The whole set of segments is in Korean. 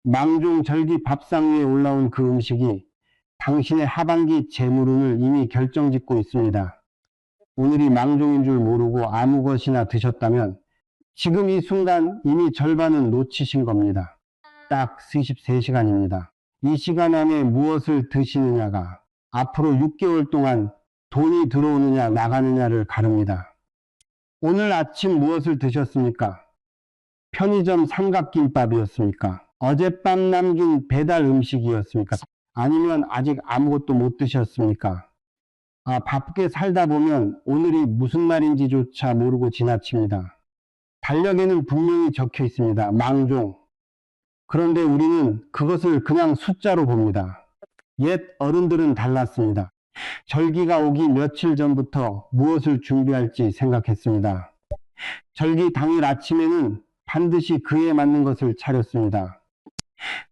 망종절기 밥상 위에 올라온 그 음식이 당신의 하반기 재물운을 이미 결정짓고 있습니다. 오늘이 망종인 줄 모르고 아무 것이나 드셨다면 지금 이 순간 이미 절반은 놓치신 겁니다. 딱 73시간입니다. 이 시간 안에 무엇을 드시느냐가 앞으로 6개월 동안 돈이 들어오느냐 나가느냐를 가릅니다. 오늘 아침 무엇을 드셨습니까? 편의점 삼각김밥이었습니까? 어젯밤 남긴 배달 음식이었습니까? 아니면 아직 아무것도 못 드셨습니까? 바쁘게 살다 보면 오늘이 무슨 날인지조차 모르고 지나칩니다. 달력에는 분명히 적혀 있습니다. 망종. 그런데 우리는 그것을 그냥 숫자로 봅니다. 옛 어른들은 달랐습니다. 절기가 오기 며칠 전부터 무엇을 준비할지 생각했습니다. 절기 당일 아침에는 반드시 그에 맞는 것을 차렸습니다.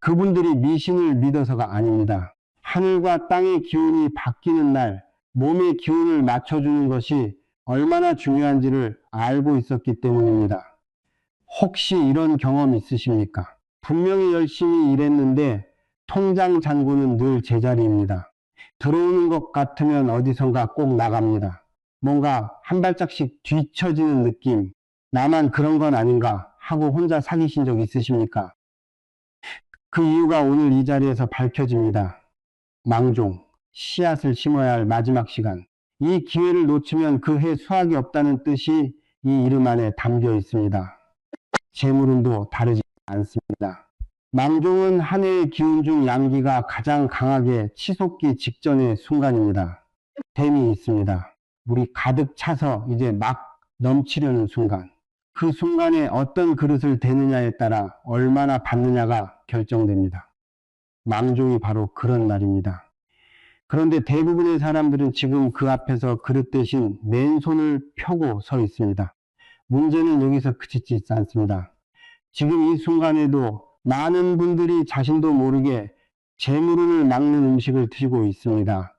그분들이 미신을 믿어서가 아닙니다. 하늘과 땅의 기운이 바뀌는 날 몸의 기운을 맞춰주는 것이 얼마나 중요한지를 알고 있었기 때문입니다. 혹시 이런 경험 있으십니까? 분명히 열심히 일했는데 통장 잔고는 늘 제자리입니다. 들어오는 것 같으면 어디선가 꼭 나갑니다. 뭔가 한 발짝씩 뒤처지는 느낌. 나만 그런 건 아닌가 하고 혼자 사귀신 적 있으십니까? 그 이유가 오늘 이 자리에서 밝혀집니다. 망종, 씨앗을 심어야 할 마지막 시간. 이 기회를 놓치면 그 해 수확이 없다는 뜻이 이 이름 안에 담겨 있습니다. 재물운도 다르지 않습니다. 망종은 한 해의 기운 중 양기가 가장 강하게 치솟기 직전의 순간입니다. 댐이 있습니다. 물이 가득 차서 이제 막 넘치려는 순간. 그 순간에 어떤 그릇을 대느냐에 따라 얼마나 받느냐가 결정됩니다. 망종이 바로 그런 날입니다. 그런데 대부분의 사람들은 지금 그 앞에서 그릇 대신 맨손을 펴고 서 있습니다. 문제는 여기서 그치지 않습니다. 지금 이 순간에도 많은 분들이 자신도 모르게 재물운을 막는 음식을 드시고 있습니다.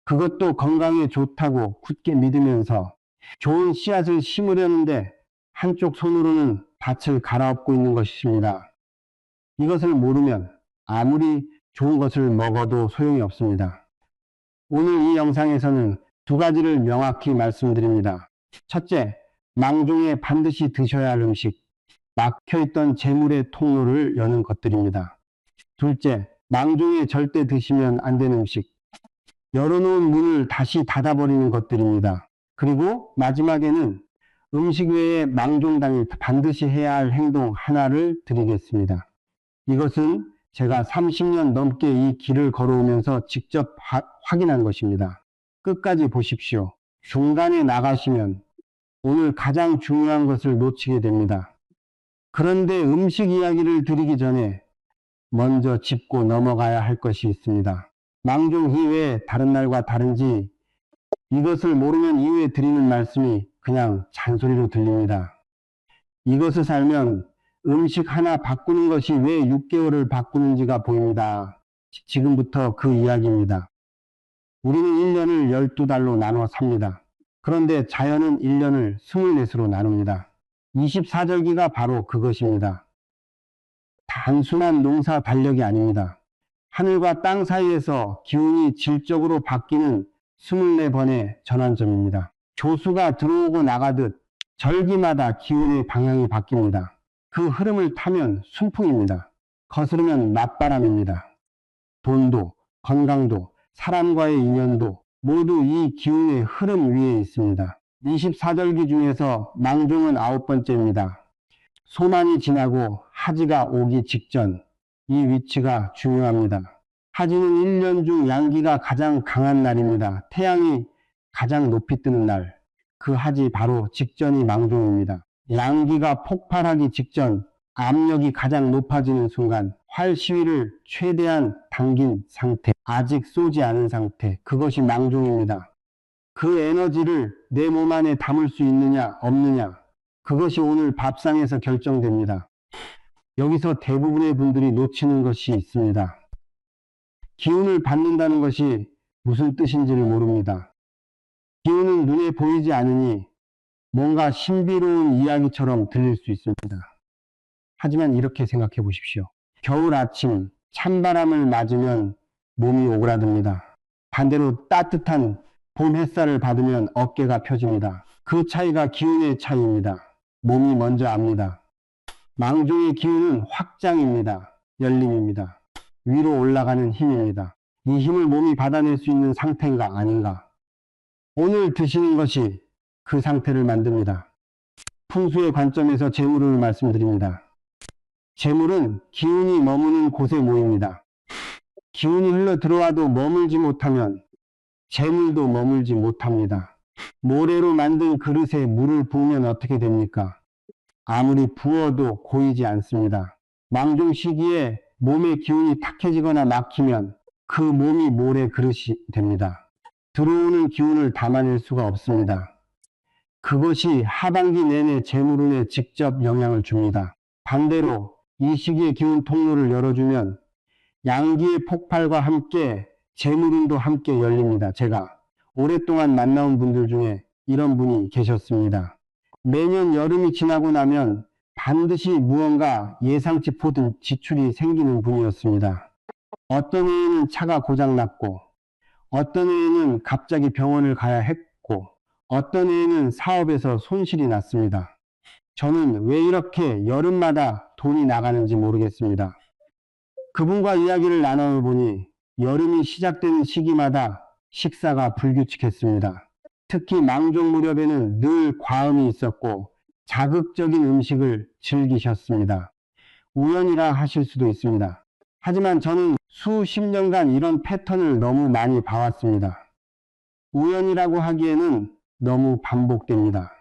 그것도 건강에 좋다고 굳게 믿으면서 좋은 씨앗을 심으려는데 한쪽 손으로는 밭을 갈아엎고 있는 것입니다. 이것을 모르면 아무리 좋은 것을 먹어도 소용이 없습니다. 오늘 이 영상에서는 두 가지를 명확히 말씀드립니다. 첫째, 망종에 반드시 드셔야 할 음식, 막혀있던 재물의 통로를 여는 것들입니다. 둘째, 망종에 절대 드시면 안 되는 음식, 열어놓은 문을 다시 닫아버리는 것들입니다. 그리고 마지막에는 음식 외에 망종 당일 반드시 해야 할 행동 하나를 드리겠습니다. 이것은 제가 30년 넘게 이 길을 걸어오면서 직접 확인한 것입니다. 끝까지 보십시오. 중간에 나가시면 오늘 가장 중요한 것을 놓치게 됩니다. 그런데 음식 이야기를 드리기 전에 먼저 짚고 넘어가야 할 것이 있습니다. 망종 이외에 다른 날과 다른지 이것을 모르면 이후에 드리는 말씀이 그냥 잔소리로 들립니다. 이것을 살면 음식 하나 바꾸는 것이 왜 6개월을 바꾸는지가 보입니다. 지금부터 그 이야기입니다. 우리는 1년을 12달로 나눠 삽니다. 그런데 자연은 1년을 24수로 나눕니다. 24절기가 바로 그것입니다. 단순한 농사 달력이 아닙니다. 하늘과 땅 사이에서 기운이 질적으로 바뀌는 24번의 전환점입니다. 조수가 들어오고 나가듯 절기마다 기운의 방향이 바뀝니다. 그 흐름을 타면 순풍입니다. 거스르면 맞바람입니다. 돈도, 건강도, 사람과의 인연도 모두 이 기운의 흐름 위에 있습니다. 24절기 중에서 망종은 9번째입니다. 소만이 지나고 하지가 오기 직전, 이 위치가 중요합니다. 하지는 1년 중 양기가 가장 강한 날입니다. 태양이 가장 높이 뜨는 날, 그 하지 바로 직전이 망종입니다. 양기가 폭발하기 직전, 압력이 가장 높아지는 순간, 활 시위를 최대한 당긴 상태, 아직 쏘지 않은 상태, 그것이 망종입니다. 그 에너지를 내 몸 안에 담을 수 있느냐 없느냐, 그것이 오늘 밥상에서 결정됩니다. 여기서 대부분의 분들이 놓치는 것이 있습니다. 기운을 받는다는 것이 무슨 뜻인지를 모릅니다. 기운은 눈에 보이지 않으니 뭔가 신비로운 이야기처럼 들릴 수 있습니다. 하지만 이렇게 생각해 보십시오. 겨울 아침 찬바람을 맞으면 몸이 오그라듭니다. 반대로 따뜻한 봄 햇살을 받으면 어깨가 펴집니다. 그 차이가 기운의 차이입니다. 몸이 먼저 압니다. 망종의 기운은 확장입니다. 열림입니다. 위로 올라가는 힘입니다. 이 힘을 몸이 받아낼 수 있는 상태인가 아닌가? 오늘 드시는 것이 그 상태를 만듭니다. 풍수의 관점에서 재물을 말씀드립니다. 재물은 기운이 머무는 곳에 모입니다. 기운이 흘러 들어와도 머물지 못하면 재물도 머물지 못합니다. 모래로 만든 그릇에 물을 부으면 어떻게 됩니까? 아무리 부어도 고이지 않습니다. 망종 시기에 몸의 기운이 탁해지거나 막히면 그 몸이 모래 그릇이 됩니다. 들어오는 기운을 담아낼 수가 없습니다. 그것이 하반기 내내 재물운에 직접 영향을 줍니다. 반대로 이 시기에 기운 통로를 열어주면 양기의 폭발과 함께 재물운도 함께 열립니다. 제가 오랫동안 만나온 분들 중에 이런 분이 계셨습니다. 매년 여름이 지나고 나면 반드시 무언가 예상치 못한 지출이 생기는 분이었습니다. 어떤 해에는 차가 고장났고, 어떤 해에는 갑자기 병원을 가야 했고, 어떤 해에는 사업에서 손실이 났습니다. 저는 왜 이렇게 여름마다 돈이 나가는지 모르겠습니다. 그분과 이야기를 나눠보니 여름이 시작되는 시기마다 식사가 불규칙했습니다. 특히 망종 무렵에는 늘 과음이 있었고 자극적인 음식을 즐기셨습니다. 우연이라 하실 수도 있습니다. 하지만 저는 수십 년간 이런 패턴을 너무 많이 봐왔습니다. 우연이라고 하기에는 너무 반복됩니다.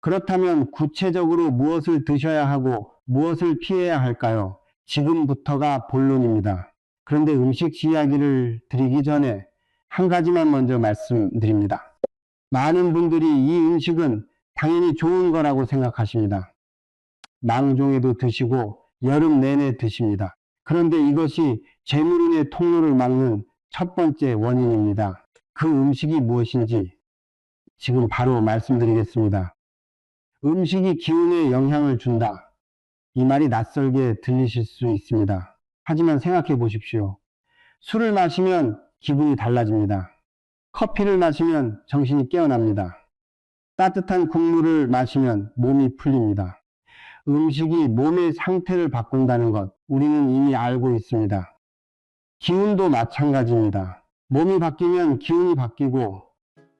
그렇다면 구체적으로 무엇을 드셔야 하고 무엇을 피해야 할까요? 지금부터가 본론입니다. 그런데 음식 이야기를 드리기 전에 한 가지만 먼저 말씀드립니다. 많은 분들이 이 음식은 당연히 좋은 거라고 생각하십니다. 망종에도 드시고 여름 내내 드십니다. 그런데 이것이 재물운의 통로를 막는 첫 번째 원인입니다. 그 음식이 무엇인지 지금 바로 말씀드리겠습니다. 음식이 기운에 영향을 준다. 이 말이 낯설게 들리실 수 있습니다. 하지만 생각해 보십시오. 술을 마시면 기분이 달라집니다. 커피를 마시면 정신이 깨어납니다. 따뜻한 국물을 마시면 몸이 풀립니다. 음식이 몸의 상태를 바꾼다는 것, 우리는 이미 알고 있습니다. 기운도 마찬가지입니다. 몸이 바뀌면 기운이 바뀌고,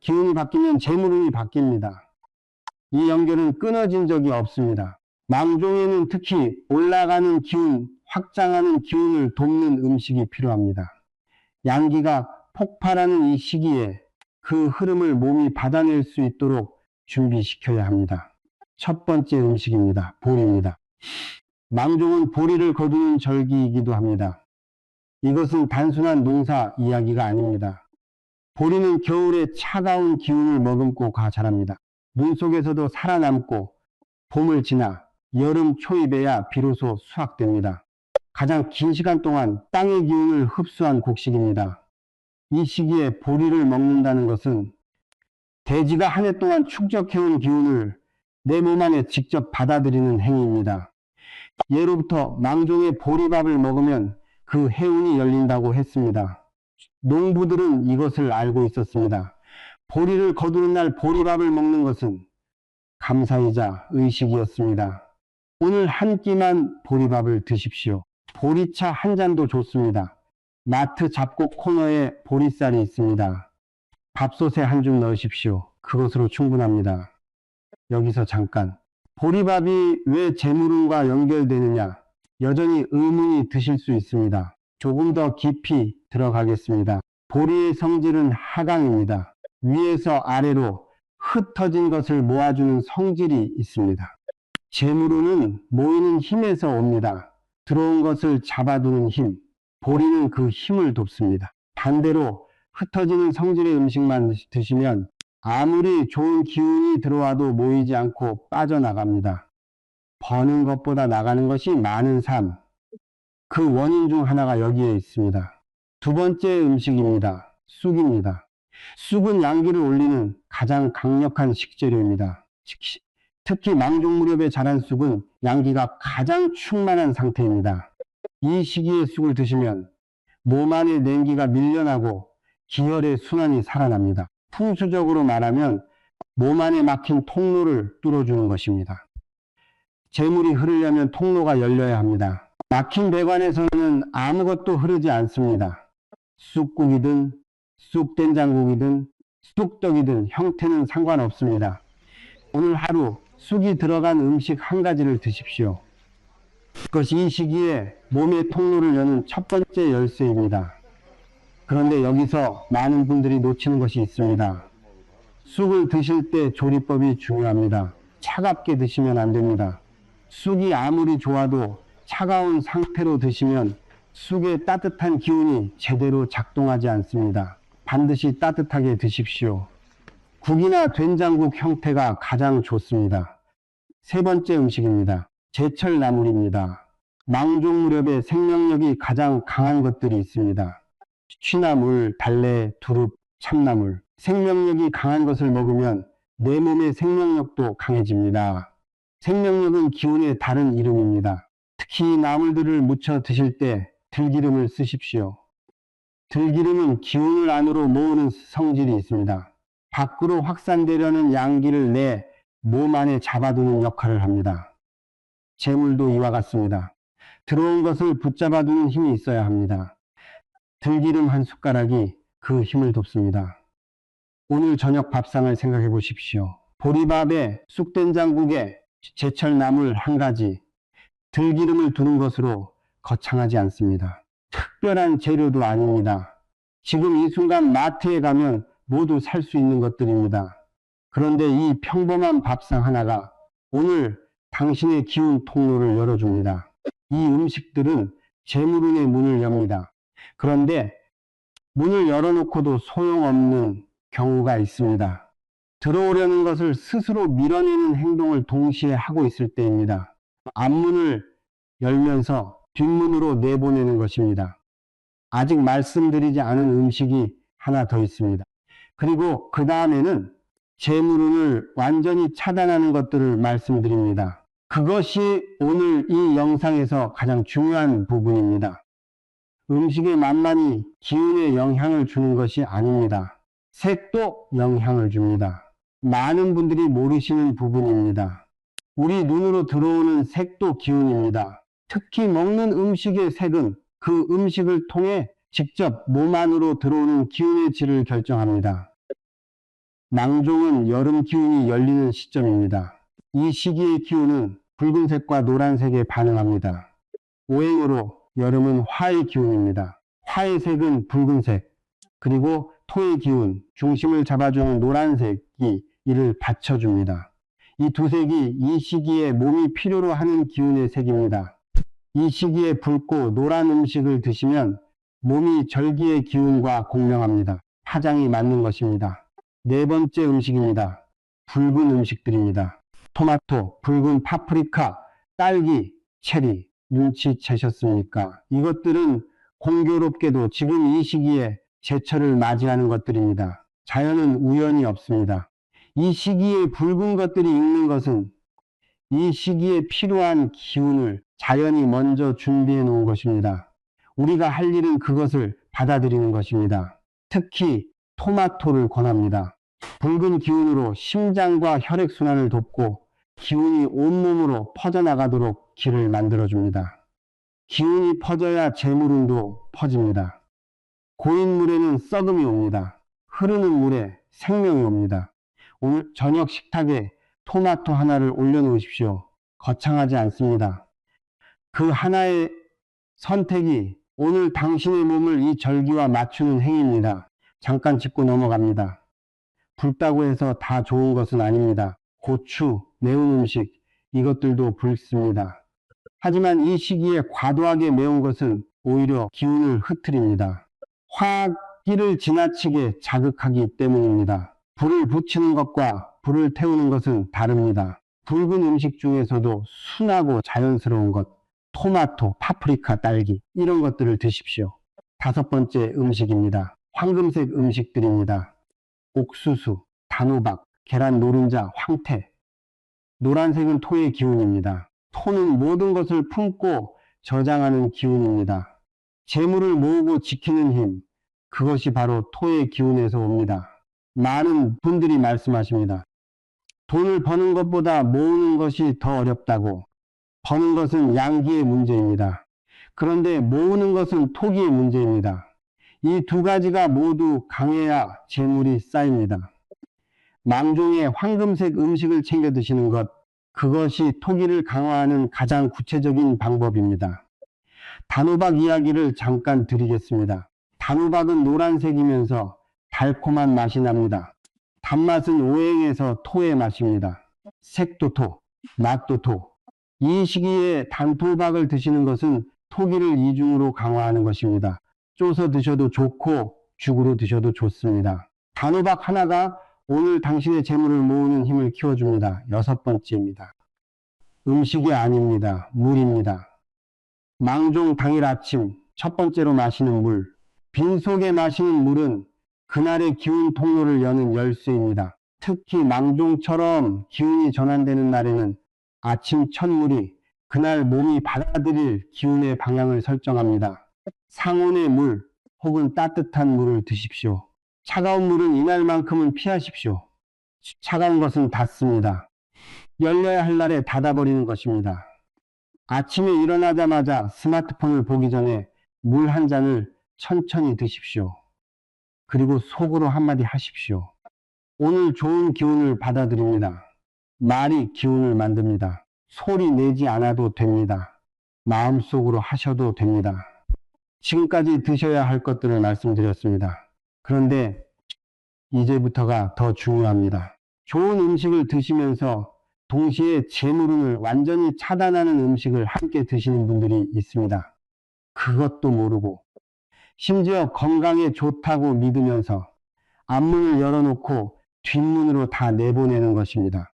기운이 바뀌면 재물운이 바뀝니다. 이 연결은 끊어진 적이 없습니다. 망종에는 특히 올라가는 기운, 확장하는 기운을 돕는 음식이 필요합니다. 양기가 폭발하는 이 시기에 그 흐름을 몸이 받아낼 수 있도록 준비시켜야 합니다. 첫 번째 음식입니다. 보리입니다. 망종은 보리를 거두는 절기이기도 합니다. 이것은 단순한 농사 이야기가 아닙니다. 보리는 겨울에 차가운 기운을 머금고 자랍니다. 눈 속에서도 살아남고 봄을 지나 여름 초입에야 비로소 수확됩니다. 가장 긴 시간 동안 땅의 기운을 흡수한 곡식입니다. 이 시기에 보리를 먹는다는 것은 대지가 한 해 동안 축적해온 기운을 내 몸 안에 직접 받아들이는 행위입니다. 예로부터 망종의 보리밥을 먹으면 그 해운이 열린다고 했습니다. 농부들은 이것을 알고 있었습니다. 보리를 거두는 날 보리밥을 먹는 것은 감사이자 의식이었습니다. 오늘 한 끼만 보리밥을 드십시오. 보리차 한 잔도 좋습니다. 마트 잡곡 코너에 보리쌀이 있습니다. 밥솥에 한 줌 넣으십시오. 그것으로 충분합니다. 여기서 잠깐. 보리밥이 왜 재물운과 연결되느냐? 여전히 의문이 드실 수 있습니다. 조금 더 깊이 들어가겠습니다. 보리의 성질은 하강입니다. 위에서 아래로 흩어진 것을 모아주는 성질이 있습니다. 재물운은 모이는 힘에서 옵니다. 들어온 것을 잡아두는 힘, 보리는 그 힘을 돕습니다. 반대로 흩어지는 성질의 음식만 드시면 아무리 좋은 기운이 들어와도 모이지 않고 빠져나갑니다. 버는 것보다 나가는 것이 많은 삶, 그 원인 중 하나가 여기에 있습니다. 두 번째 음식입니다. 쑥입니다. 쑥은 양기를 올리는 가장 강력한 식재료입니다. 특히 망종 무렵에 자란 쑥은 양기가 가장 충만한 상태입니다. 이 시기에 쑥을 드시면 몸 안의 냉기가 밀려나고 기혈의 순환이 살아납니다. 풍수적으로 말하면 몸 안에 막힌 통로를 뚫어주는 것입니다. 재물이 흐르려면 통로가 열려야 합니다. 막힌 배관에서는 아무것도 흐르지 않습니다. 쑥국이든 쑥된장국이든 쑥떡이든 형태는 상관없습니다. 오늘 하루 쑥이 들어간 음식 한 가지를 드십시오. 그것이 이 시기에 몸의 통로를 여는 첫 번째 열쇠입니다. 그런데 여기서 많은 분들이 놓치는 것이 있습니다. 쑥을 드실 때 조리법이 중요합니다. 차갑게 드시면 안 됩니다. 쑥이 아무리 좋아도 차가운 상태로 드시면 쑥의 따뜻한 기운이 제대로 작동하지 않습니다. 반드시 따뜻하게 드십시오. 국이나 된장국 형태가 가장 좋습니다. 세 번째 음식입니다. 제철나물입니다. 망종 무렵에 생명력이 가장 강한 것들이 있습니다. 취나물, 달래, 두릅, 참나물. 생명력이 강한 것을 먹으면 내 몸의 생명력도 강해집니다. 생명력은 기운의 다른 이름입니다. 특히 나물들을 무쳐 드실 때 들기름을 쓰십시오. 들기름은 기운을 안으로 모으는 성질이 있습니다. 밖으로 확산되려는 양기를 내 몸 안에 잡아두는 역할을 합니다. 재물도 이와 같습니다. 들어온 것을 붙잡아두는 힘이 있어야 합니다. 들기름 한 숟가락이 그 힘을 돕습니다. 오늘 저녁 밥상을 생각해 보십시오. 보리밥에 쑥된장국에 제철나물 한 가지, 들기름을 두는 것으로 거창하지 않습니다. 특별한 재료도 아닙니다. 지금 이 순간 마트에 가면 모두 살 수 있는 것들입니다. 그런데 이 평범한 밥상 하나가 오늘 당신의 기운 통로를 열어줍니다. 이 음식들은 재물운의 문을 엽니다. 그런데 문을 열어놓고도 소용없는 경우가 있습니다. 들어오려는 것을 스스로 밀어내는 행동을 동시에 하고 있을 때입니다. 앞문을 열면서 뒷문으로 내보내는 것입니다. 아직 말씀드리지 않은 음식이 하나 더 있습니다. 그리고 그 다음에는 재물운을 완전히 차단하는 것들을 말씀드립니다. 그것이 오늘 이 영상에서 가장 중요한 부분입니다. 음식의 맛만이 기운에 영향을 주는 것이 아닙니다. 색도 영향을 줍니다. 많은 분들이 모르시는 부분입니다. 우리 눈으로 들어오는 색도 기운입니다. 특히 먹는 음식의 색은 그 음식을 통해 직접 몸 안으로 들어오는 기운의 질을 결정합니다. 망종은 여름 기운이 열리는 시점입니다. 이 시기의 기운은 붉은색과 노란색에 반응합니다. 오행으로 여름은 화의 기운입니다. 화의 색은 붉은색, 그리고 토의 기운, 중심을 잡아주는 노란색이 이를 받쳐줍니다. 이 두 색이 이 시기에 몸이 필요로 하는 기운의 색입니다. 이 시기에 붉고 노란 음식을 드시면 몸이 절기의 기운과 공명합니다. 파장이 맞는 것입니다. 네 번째 음식입니다. 붉은 음식들입니다. 토마토, 붉은 파프리카, 딸기, 체리. 눈치채셨습니까? 이것들은 공교롭게도 지금 이 시기에 제철을 맞이하는 것들입니다. 자연은 우연이 없습니다. 이 시기에 붉은 것들이 익는 것은 이 시기에 필요한 기운을 자연이 먼저 준비해 놓은 것입니다. 우리가 할 일은 그것을 받아들이는 것입니다. 특히 토마토를 권합니다. 붉은 기운으로 심장과 혈액순환을 돕고 기운이 온몸으로 퍼져나가도록 길을 만들어줍니다. 기운이 퍼져야 재물운도 퍼집니다. 고인 물에는 썩음이 옵니다. 흐르는 물에 생명이 옵니다. 오늘 저녁 식탁에 토마토 하나를 올려놓으십시오. 거창하지 않습니다. 그 하나의 선택이 오늘 당신의 몸을 이 절기와 맞추는 행위입니다. 잠깐 짚고 넘어갑니다. 붉다고 해서 다 좋은 것은 아닙니다. 고추, 매운 음식, 이것들도 붉습니다. 하지만 이 시기에 과도하게 매운 것은 오히려 기운을 흐트립니다. 화기를 지나치게 자극하기 때문입니다. 불을 붙이는 것과 불을 태우는 것은 다릅니다. 붉은 음식 중에서도 순하고 자연스러운 것, 토마토, 파프리카, 딸기 이런 것들을 드십시오. 다섯 번째 음식입니다. 황금색 음식들입니다. 옥수수, 단호박, 계란 노른자, 황태. 노란색은 토의 기운입니다. 토는 모든 것을 품고 저장하는 기운입니다. 재물을 모으고 지키는 힘, 그것이 바로 토의 기운에서 옵니다. 많은 분들이 말씀하십니다. 돈을 버는 것보다 모으는 것이 더 어렵다고. 버는 것은 양기의 문제입니다. 그런데 모으는 것은 토기의 문제입니다. 이 두 가지가 모두 강해야 재물이 쌓입니다. 망종에 황금색 음식을 챙겨 드시는 것, 그것이 토기를 강화하는 가장 구체적인 방법입니다. 단호박 이야기를 잠깐 드리겠습니다. 단호박은 노란색이면서 달콤한 맛이 납니다. 단맛은 오행에서 토의 맛입니다. 색도 토, 맛도 토. 이 시기에 단호박을 드시는 것은 토기를 이중으로 강화하는 것입니다. 쪼서 드셔도 좋고 죽으로 드셔도 좋습니다. 단호박 하나가 오늘 당신의 재물을 모으는 힘을 키워줍니다. 6번째입니다. 음식이 아닙니다. 물입니다. 망종 당일 아침 첫 번째로 마시는 물. 빈속에 마시는 물은 그날의 기운 통로를 여는 열쇠입니다. 특히 망종처럼 기운이 전환되는 날에는 아침 첫 물이 그날 몸이 받아들일 기운의 방향을 설정합니다. 상온의 물 혹은 따뜻한 물을 드십시오. 차가운 물은 이날만큼은 피하십시오. 차가운 것은 닿습니다. 열려야 할 날에 닫아버리는 것입니다. 아침에 일어나자마자 스마트폰을 보기 전에 물 한 잔을 천천히 드십시오. 그리고 속으로 한마디 하십시오. 오늘 좋은 기운을 받아들입니다. 말이 기운을 만듭니다. 소리 내지 않아도 됩니다. 마음속으로 하셔도 됩니다. 지금까지 드셔야 할 것들을 말씀드렸습니다. 그런데 이제부터가 더 중요합니다. 좋은 음식을 드시면서 동시에 재물운을 완전히 차단하는 음식을 함께 드시는 분들이 있습니다. 그것도 모르고 심지어 건강에 좋다고 믿으면서 앞문을 열어놓고 뒷문으로 다 내보내는 것입니다.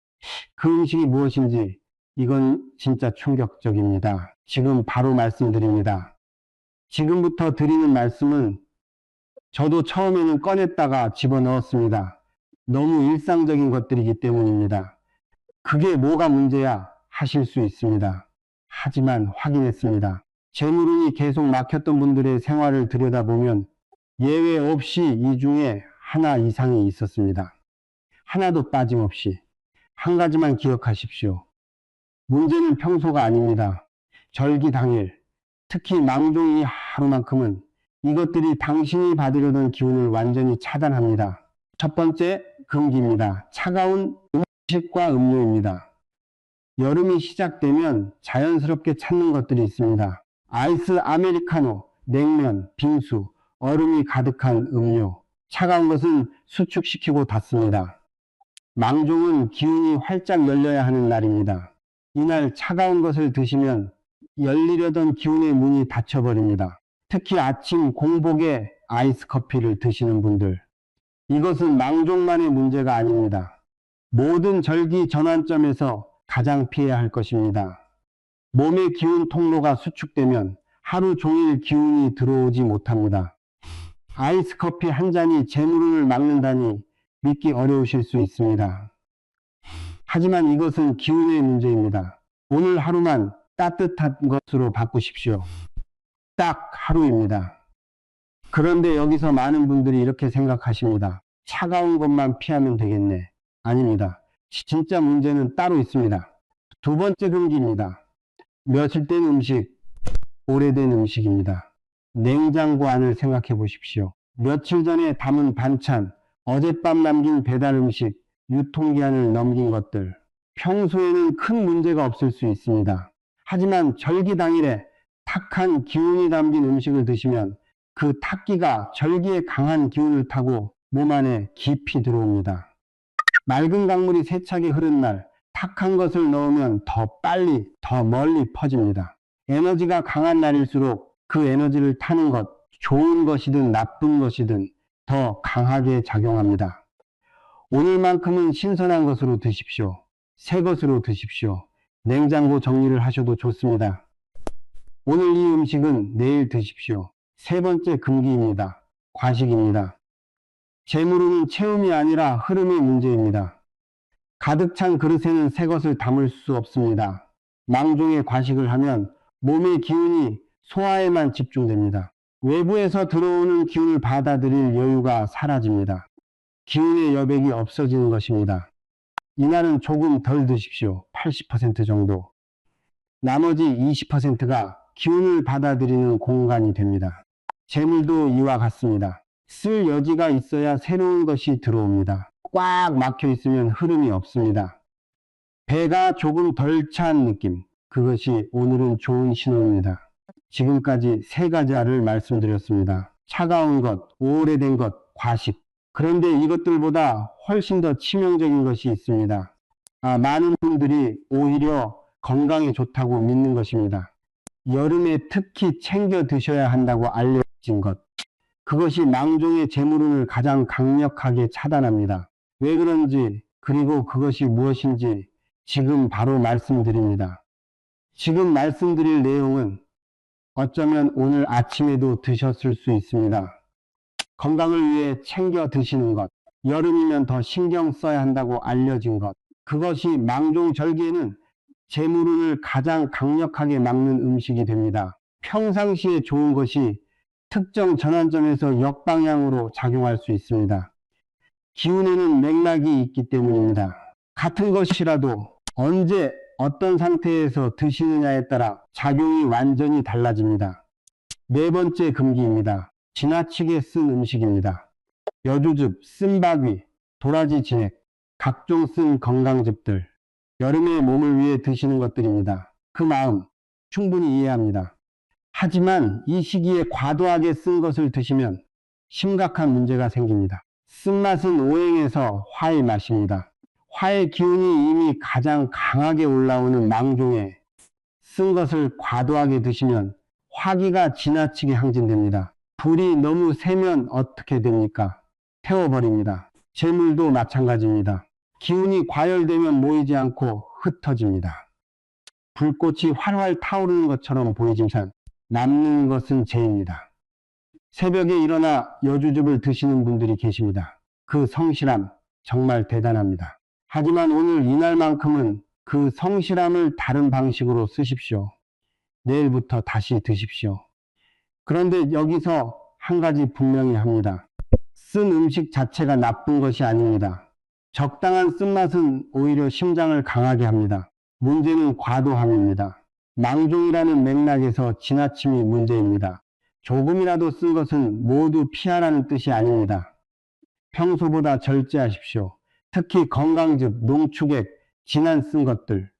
그 음식이 무엇인지 이건 진짜 충격적입니다. 지금 바로 말씀드립니다. 지금부터 드리는 말씀은 저도 처음에는 꺼냈다가 집어넣었습니다. 너무 일상적인 것들이기 때문입니다. 그게 뭐가 문제야 하실 수 있습니다. 하지만 확인했습니다. 재물운이 계속 막혔던 분들의 생활을 들여다보면 예외 없이 이 중에 하나 이상이 있었습니다. 하나도 빠짐없이. 한 가지만 기억하십시오. 문제는 평소가 아닙니다. 절기 당일, 특히 망종 이 하루만큼은 이것들이 당신이 받으려던 기운을 완전히 차단합니다. 첫 번째, 금기입니다. 차가운 음식과 음료입니다. 여름이 시작되면 자연스럽게 찾는 것들이 있습니다. 아이스 아메리카노, 냉면, 빙수, 얼음이 가득한 음료. 차가운 것은 수축시키고 닫습니다. 망종은 기운이 활짝 열려야 하는 날입니다. 이날 차가운 것을 드시면 열리려던 기운의 문이 닫혀버립니다. 특히 아침 공복에 아이스 커피를 드시는 분들. 이것은 망종만의 문제가 아닙니다. 모든 절기 전환점에서 가장 피해야 할 것입니다. 몸의 기운 통로가 수축되면 하루 종일 기운이 들어오지 못합니다. 아이스 커피 한 잔이 재물운을 막는다니 믿기 어려우실 수 있습니다. 하지만 이것은 기운의 문제입니다. 오늘 하루만 따뜻한 것으로 바꾸십시오. 딱 하루입니다. 그런데 여기서 많은 분들이 이렇게 생각하십니다. 차가운 것만 피하면 되겠네. 아닙니다. 진짜 문제는 따로 있습니다. 두 번째 금기입니다. 며칠 된 음식, 오래된 음식입니다. 냉장고 안을 생각해 보십시오. 며칠 전에 담은 반찬, 어젯밤 남긴 배달 음식, 유통기한을 넘긴 것들. 평소에는 큰 문제가 없을 수 있습니다. 하지만 절기 당일에 탁한 기운이 담긴 음식을 드시면 그 탁기가 절기의 강한 기운을 타고 몸 안에 깊이 들어옵니다. 맑은 강물이 세차게 흐른 날 탁한 것을 넣으면 더 빨리, 더 멀리 퍼집니다. 에너지가 강한 날일수록 그 에너지를 타는 것, 좋은 것이든 나쁜 것이든 더 강하게 작용합니다. 오늘만큼은 신선한 것으로 드십시오. 새 것으로 드십시오. 냉장고 정리를 하셔도 좋습니다. 오늘 이 음식은 내일 드십시오. 세 번째 금기입니다. 과식입니다. 재물운은 채움이 아니라 흐름의 문제입니다. 가득 찬 그릇에는 새 것을 담을 수 없습니다. 망종에 과식을 하면 몸의 기운이 소화에만 집중됩니다. 외부에서 들어오는 기운을 받아들일 여유가 사라집니다. 기운의 여백이 없어지는 것입니다. 이날은 조금 덜 드십시오. 80% 정도. 나머지 20%가 기운을 받아들이는 공간이 됩니다. 재물도 이와 같습니다. 쓸 여지가 있어야 새로운 것이 들어옵니다. 꽉 막혀 있으면 흐름이 없습니다. 배가 조금 덜 찬 느낌, 그것이 오늘은 좋은 신호입니다. 지금까지 세 가지를 말씀드렸습니다. 차가운 것, 오래된 것, 과식. 그런데 이것들보다 훨씬 더 치명적인 것이 있습니다. 많은 분들이 오히려 건강에 좋다고 믿는 것입니다. 여름에 특히 챙겨 드셔야 한다고 알려진 것. 그것이 망종의 재물운을 가장 강력하게 차단합니다. 왜 그런지, 그리고 그것이 무엇인지 지금 바로 말씀드립니다. 지금 말씀드릴 내용은 어쩌면 오늘 아침에도 드셨을 수 있습니다. 건강을 위해 챙겨 드시는 것, 여름이면 더 신경 써야 한다고 알려진 것, 그것이 망종절기에는 재물운을 가장 강력하게 막는 음식이 됩니다. 평상시에 좋은 것이 특정 전환점에서 역방향으로 작용할 수 있습니다. 기운에는 맥락이 있기 때문입니다. 같은 것이라도 언제 어떤 상태에서 드시느냐에 따라 작용이 완전히 달라집니다. 네 번째 금기입니다. 지나치게 쓴 음식입니다. 여주즙, 쓴바귀, 도라지 진액, 각종 쓴 건강즙들, 여름에 몸을 위해 드시는 것들입니다. 그 마음 충분히 이해합니다. 하지만 이 시기에 과도하게 쓴 것을 드시면 심각한 문제가 생깁니다. 쓴맛은 오행에서 화의 맛입니다. 화의 기운이 이미 가장 강하게 올라오는 망종에 쓴 것을 과도하게 드시면 화기가 지나치게 항진됩니다. 불이 너무 세면 어떻게 됩니까? 태워버립니다. 재물도 마찬가지입니다. 기운이 과열되면 모이지 않고 흩어집니다. 불꽃이 활활 타오르는 것처럼 보이지만 남는 것은 재입니다. 새벽에 일어나 여주즙을 드시는 분들이 계십니다. 그 성실함 정말 대단합니다. 하지만 오늘 이날만큼은 그 성실함을 다른 방식으로 쓰십시오. 내일부터 다시 드십시오. 그런데 여기서 한 가지 분명히 합니다. 쓴 음식 자체가 나쁜 것이 아닙니다. 적당한 쓴맛은 오히려 심장을 강하게 합니다. 문제는 과도함입니다. 망종이라는 맥락에서 지나침이 문제입니다. 조금이라도 쓴 것은 모두 피하라는 뜻이 아닙니다. 평소보다 절제하십시오. 특히 건강즙, 농축액, 진한 쓴 것들.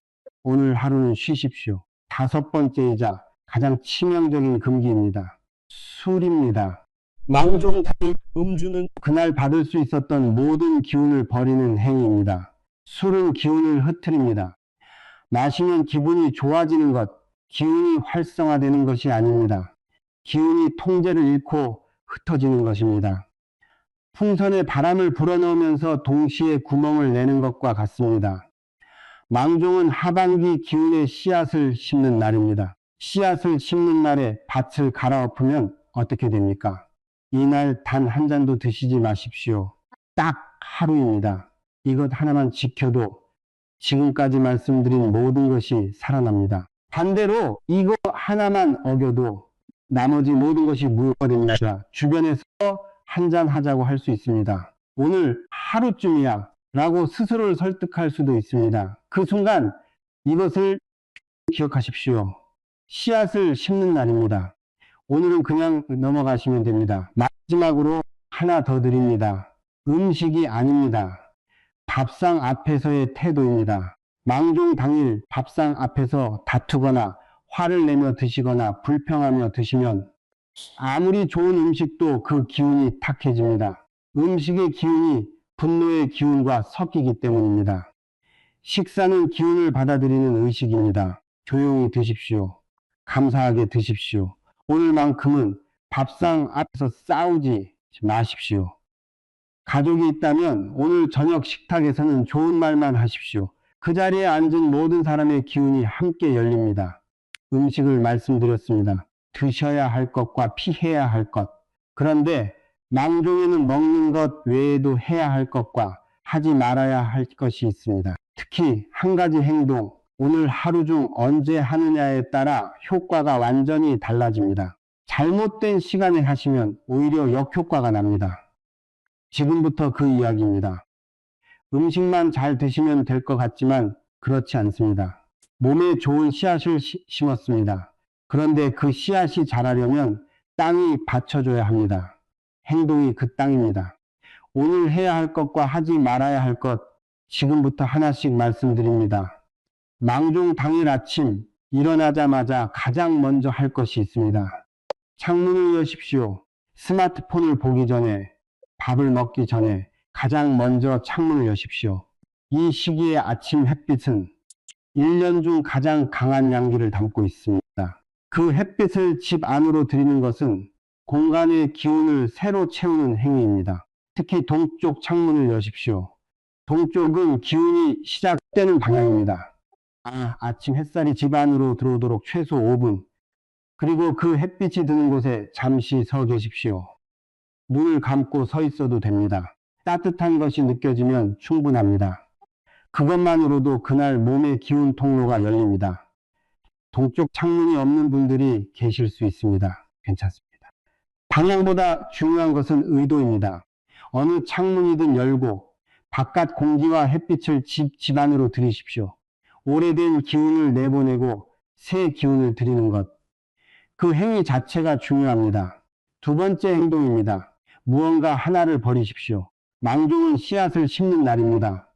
오늘 하루는 쉬십시오. 다섯 번째이자 가장 치명적인 금기입니다. 술입니다. 망종 음주는 그날 받을 수 있었던 모든 기운을 버리는 행위입니다. 술은 기운을 흐트립니다. 마시면 기분이 좋아지는 것, 기운이 활성화되는 것이 아닙니다. 기운이 통제를 잃고 흩어지는 것입니다. 풍선에 바람을 불어넣으면서 동시에 구멍을 내는 것과 같습니다. 망종은 하반기 기운의 씨앗을 심는 날입니다. 씨앗을 심는 날에 밭을 갈아엎으면 어떻게 됩니까? 이날 단 한 잔도 드시지 마십시오. 딱 하루입니다. 이것 하나만 지켜도 지금까지 말씀드린 모든 것이 살아납니다. 반대로 이거 하나만 어겨도 나머지 모든 것이 무효가 됩니다. 주변에서 한잔 하자고 할 수 있습니다. 오늘 하루쯤이야 라고 스스로를 설득할 수도 있습니다. 그 순간 이것을 기억하십시오. 씨앗을 심는 날입니다. 오늘은 그냥 넘어가시면 됩니다. 마지막으로 하나 더 드립니다. 음식이 아닙니다. 밥상 앞에서의 태도입니다. 망종 당일 밥상 앞에서 다투거나 화를 내며 드시거나 불평하며 드시면 아무리 좋은 음식도 그 기운이 탁해집니다. 음식의 기운이 분노의 기운과 섞이기 때문입니다. 식사는 기운을 받아들이는 의식입니다. 조용히 드십시오. 감사하게 드십시오. 오늘만큼은 밥상 앞에서 싸우지 마십시오. 가족이 있다면 오늘 저녁 식탁에서는 좋은 말만 하십시오. 그 자리에 앉은 모든 사람의 기운이 함께 열립니다. 음식을 말씀드렸습니다. 드셔야 할 것과 피해야 할 것. 그런데 망종에는 먹는 것 외에도 해야 할 것과 하지 말아야 할 것이 있습니다. 특히 한 가지 행동, 오늘 하루 중 언제 하느냐에 따라 효과가 완전히 달라집니다. 잘못된 시간에 하시면 오히려 역효과가 납니다. 지금부터 그 이야기입니다. 음식만 잘 드시면 될 것 같지만 그렇지 않습니다. 몸에 좋은 씨앗을 심었습니다. 그런데 그 씨앗이 자라려면 땅이 받쳐줘야 합니다. 행동이 그 땅입니다. 오늘 해야 할 것과 하지 말아야 할 것 지금부터 하나씩 말씀드립니다. 망종 당일 아침 일어나자마자 가장 먼저 할 것이 있습니다. 창문을 여십시오. 스마트폰을 보기 전에, 밥을 먹기 전에 가장 먼저 창문을 여십시오. 이 시기의 아침 햇빛은 1년 중 가장 강한 양기를 담고 있습니다. 그 햇빛을 집 안으로 들이는 것은 공간의 기운을 새로 채우는 행위입니다. 특히 동쪽 창문을 여십시오. 동쪽은 기운이 시작되는 방향입니다. 아침 햇살이 집 안으로 들어오도록 최소 5분. 그리고 그 햇빛이 드는 곳에 잠시 서 계십시오. 눈을 감고 서 있어도 됩니다. 따뜻한 것이 느껴지면 충분합니다. 그것만으로도 그날 몸의 기운 통로가 열립니다. 동쪽 창문이 없는 분들이 계실 수 있습니다. 괜찮습니다. 방향보다 중요한 것은 의도입니다. 어느 창문이든 열고 바깥 공기와 햇빛을 집 안으로 들이십시오. 오래된 기운을 내보내고 새 기운을 들이는 것. 그 행위 자체가 중요합니다. 두 번째 행동입니다. 무언가 하나를 버리십시오. 망종은 씨앗을 심는 날입니다.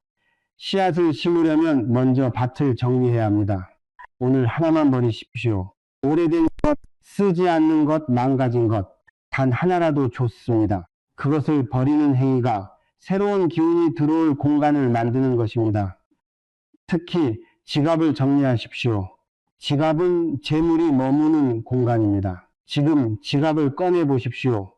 씨앗을 심으려면 먼저 밭을 정리해야 합니다. 오늘 하나만 버리십시오. 오래된 것, 쓰지 않는 것, 망가진 것, 단 하나라도 좋습니다. 그것을 버리는 행위가 새로운 기운이 들어올 공간을 만드는 것입니다. 특히 지갑을 정리하십시오. 지갑은 재물이 머무는 공간입니다. 지금 지갑을 꺼내 보십시오.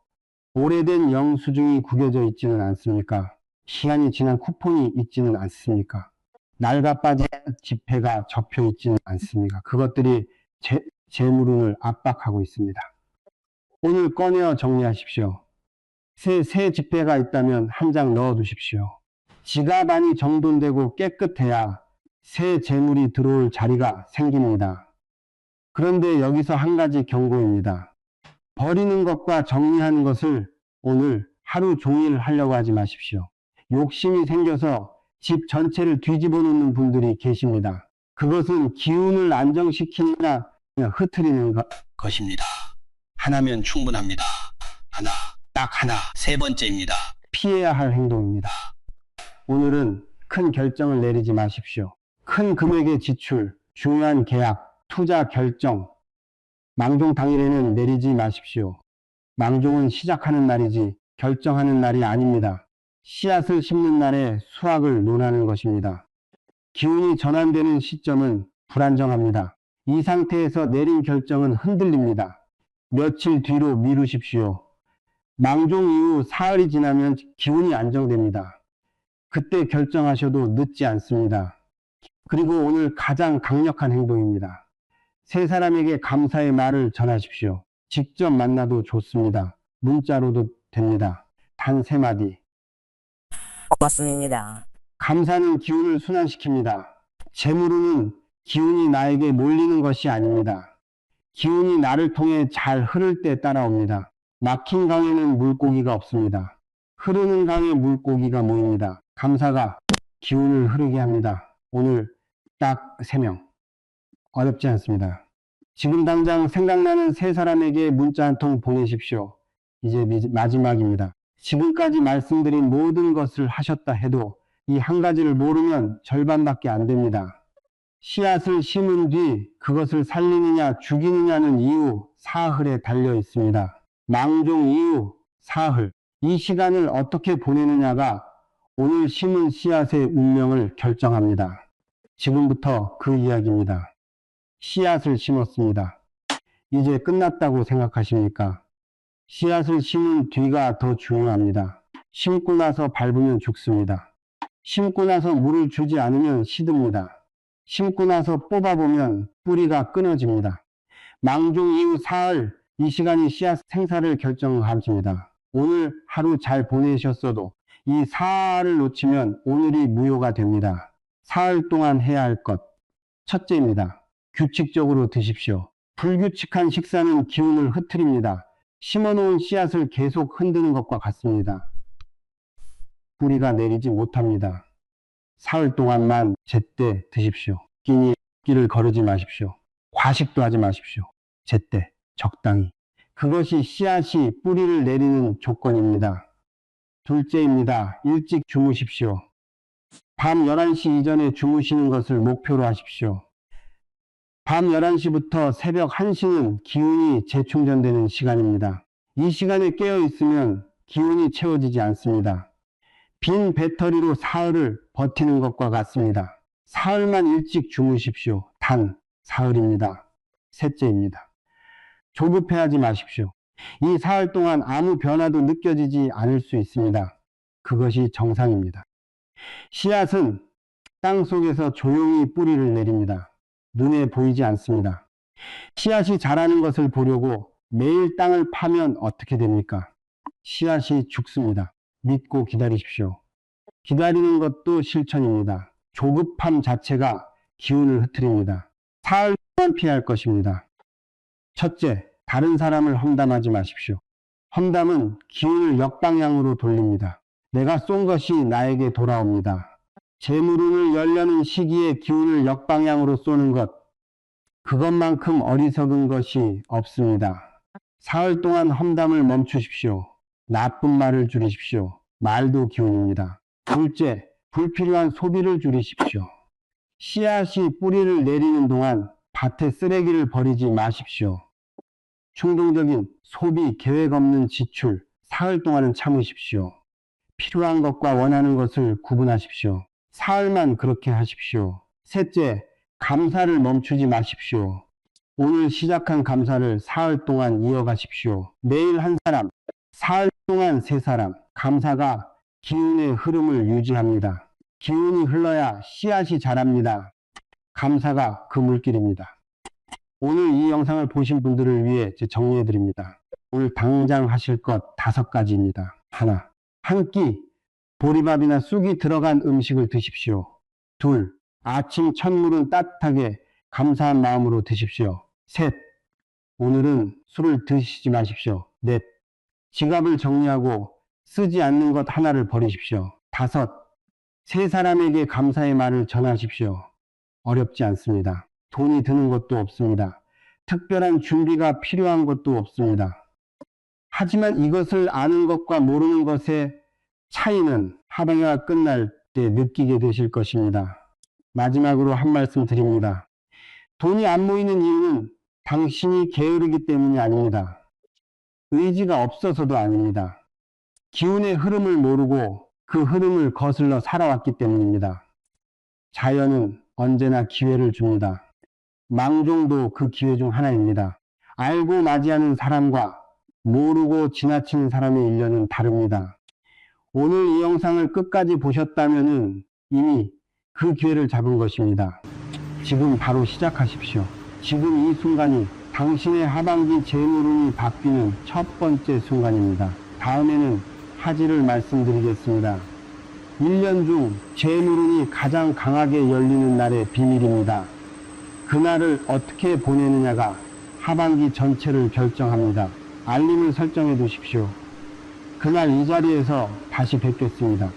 오래된 영수증이 구겨져 있지는 않습니까? 시간이 지난 쿠폰이 있지는 않습니까? 낡아 빠진 지폐가 접혀 있지는 않습니까? 그것들이 재물운을 압박하고 있습니다. 오늘 꺼내어 정리하십시오. 새 지폐가 있다면 한 장 넣어 두십시오. 지갑 안이 정돈되고 깨끗해야 새 재물이 들어올 자리가 생깁니다. 그런데 여기서 한 가지 경고입니다. 버리는 것과 정리하는 것을 오늘 하루 종일 하려고 하지 마십시오. 욕심이 생겨서 집 전체를 뒤집어 놓는 분들이 계십니다. 그것은 기운을 안정시키느냐 흐트리는 것입니다. 하나면 충분합니다. 하나, 딱 하나, 세 번째입니다. 피해야 할 행동입니다. 오늘은 큰 결정을 내리지 마십시오. 큰 금액의 지출, 중요한 계약, 투자 결정, 망종 당일에는 내리지 마십시오. 망종은 시작하는 날이지 결정하는 날이 아닙니다. 씨앗을 심는 날에 수확을 논하는 것입니다. 기운이 전환되는 시점은 불안정합니다. 이 상태에서 내린 결정은 흔들립니다. 며칠 뒤로 미루십시오. 망종 이후 사흘이 지나면 기운이 안정됩니다. 그때 결정하셔도 늦지 않습니다. 그리고 오늘 가장 강력한 행동입니다. 세 사람에게 감사의 말을 전하십시오. 직접 만나도 좋습니다. 문자로도 됩니다. 단 3마디. 고맙습니다. 감사는 기운을 순환시킵니다. 재물은 기운이 나에게 몰리는 것이 아닙니다. 기운이 나를 통해 잘 흐를 때 따라옵니다. 막힌 강에는 물고기가 없습니다. 흐르는 강에 물고기가 모입니다. 감사가 기운을 흐르게 합니다. 오늘 딱 3명. 어렵지 않습니다. 지금 당장 생각나는 3사람에게 문자 한 통 보내십시오. 이제 마지막입니다. 지금까지 말씀드린 모든 것을 하셨다 해도 이 한 가지를 모르면 절반밖에 안 됩니다. 씨앗을 심은 뒤 그것을 살리느냐 죽이느냐는 이후 사흘에 달려 있습니다. 망종 이후 사흘. 이 시간을 어떻게 보내느냐가 오늘 심은 씨앗의 운명을 결정합니다. 지금부터 그 이야기입니다. 씨앗을 심었습니다. 이제 끝났다고 생각하십니까? 씨앗을 심은 뒤가 더 중요합니다. 심고 나서 밟으면 죽습니다. 심고 나서 물을 주지 않으면 시듭니다. 심고 나서 뽑아보면 뿌리가 끊어집니다. 망종 이후 사흘, 이 시간이 씨앗 생사를 결정합니다. 오늘 하루 잘 보내셨어도 이 사흘을 놓치면 오늘이 무효가 됩니다. 사흘 동안 해야 할 것, 첫째입니다. 규칙적으로 드십시오. 불규칙한 식사는 기운을 흐트립니다. 심어놓은 씨앗을 계속 흔드는 것과 같습니다. 뿌리가 내리지 못합니다. 사흘 동안만 제때 드십시오. 끼니를 거르지 마십시오. 과식도 하지 마십시오. 제때, 적당히. 그것이 씨앗이 뿌리를 내리는 조건입니다. 둘째입니다. 일찍 주무십시오. 밤 11시 이전에 주무시는 것을 목표로 하십시오. 밤 11시부터 새벽 1시는 기운이 재충전되는 시간입니다. 이 시간에 깨어 있으면 기운이 채워지지 않습니다. 빈 배터리로 사흘을 버티는 것과 같습니다. 사흘만 일찍 주무십시오. 단 사흘입니다. 셋째입니다. 조급해하지 마십시오. 이 사흘 동안 아무 변화도 느껴지지 않을 수 있습니다. 그것이 정상입니다. 씨앗은 땅 속에서 조용히 뿌리를 내립니다. 눈에 보이지 않습니다. 씨앗이 자라는 것을 보려고 매일 땅을 파면 어떻게 됩니까? 씨앗이 죽습니다. 믿고 기다리십시오. 기다리는 것도 실천입니다. 조급함 자체가 기운을 흐트립니다. 사흘 동안 피할 것입니다. 첫째, 다른 사람을 험담하지 마십시오. 험담은 기운을 역방향으로 돌립니다. 내가 쏜 것이 나에게 돌아옵니다. 재물운을 열려는 시기에 기운을 역방향으로 쏘는 것, 그것만큼 어리석은 것이 없습니다. 사흘 동안 험담을 멈추십시오. 나쁜 말을 줄이십시오. 말도 기운입니다. 둘째, 불필요한 소비를 줄이십시오. 씨앗이 뿌리를 내리는 동안 밭에 쓰레기를 버리지 마십시오. 충동적인 소비, 계획 없는 지출, 사흘 동안은 참으십시오. 필요한 것과 원하는 것을 구분하십시오. 사흘만 그렇게 하십시오. 셋째, 감사를 멈추지 마십시오. 오늘 시작한 감사를 사흘 동안 이어가십시오. 매일 한 사람, 사흘 동안 세 사람, 감사가 기운의 흐름을 유지합니다. 기운이 흘러야 씨앗이 자랍니다. 감사가 그 물길입니다. 오늘 이 영상을 보신 분들을 위해 정리해 드립니다. 오늘 당장 하실 것 5가지입니다. 하나, 한 끼 보리밥이나 쑥이 들어간 음식을 드십시오. 둘, 아침 첫물은 따뜻하게 감사한 마음으로 드십시오. 셋, 오늘은 술을 드시지 마십시오. 넷, 지갑을 정리하고 쓰지 않는 것 하나를 버리십시오. 다섯, 세 사람에게 감사의 말을 전하십시오. 어렵지 않습니다. 돈이 드는 것도 없습니다. 특별한 준비가 필요한 것도 없습니다. 하지만 이것을 아는 것과 모르는 것의 차이는 하반기가 끝날 때 느끼게 되실 것입니다. 마지막으로 한 말씀 드립니다. 돈이 안 모이는 이유는 당신이 게으르기 때문이 아닙니다. 의지가 없어서도 아닙니다. 기운의 흐름을 모르고 그 흐름을 거슬러 살아왔기 때문입니다. 자연은 언제나 기회를 줍니다. 망종도 그 기회 중 하나입니다. 알고 맞이하는 사람과 모르고 지나치는 사람의 일련은 다릅니다. 오늘 이 영상을 끝까지 보셨다면 이미 그 기회를 잡은 것입니다. 지금 바로 시작하십시오. 지금 이 순간이 당신의 하반기 재물운이 바뀌는 첫 번째 순간입니다. 다음에는 하지를 말씀드리겠습니다. 1년 중 재물운이 가장 강하게 열리는 날의 비밀입니다. 그날을 어떻게 보내느냐가 하반기 전체를 결정합니다. 알림을 설정해 두십시오. 그날 이 자리에서 다시 뵙겠습니다.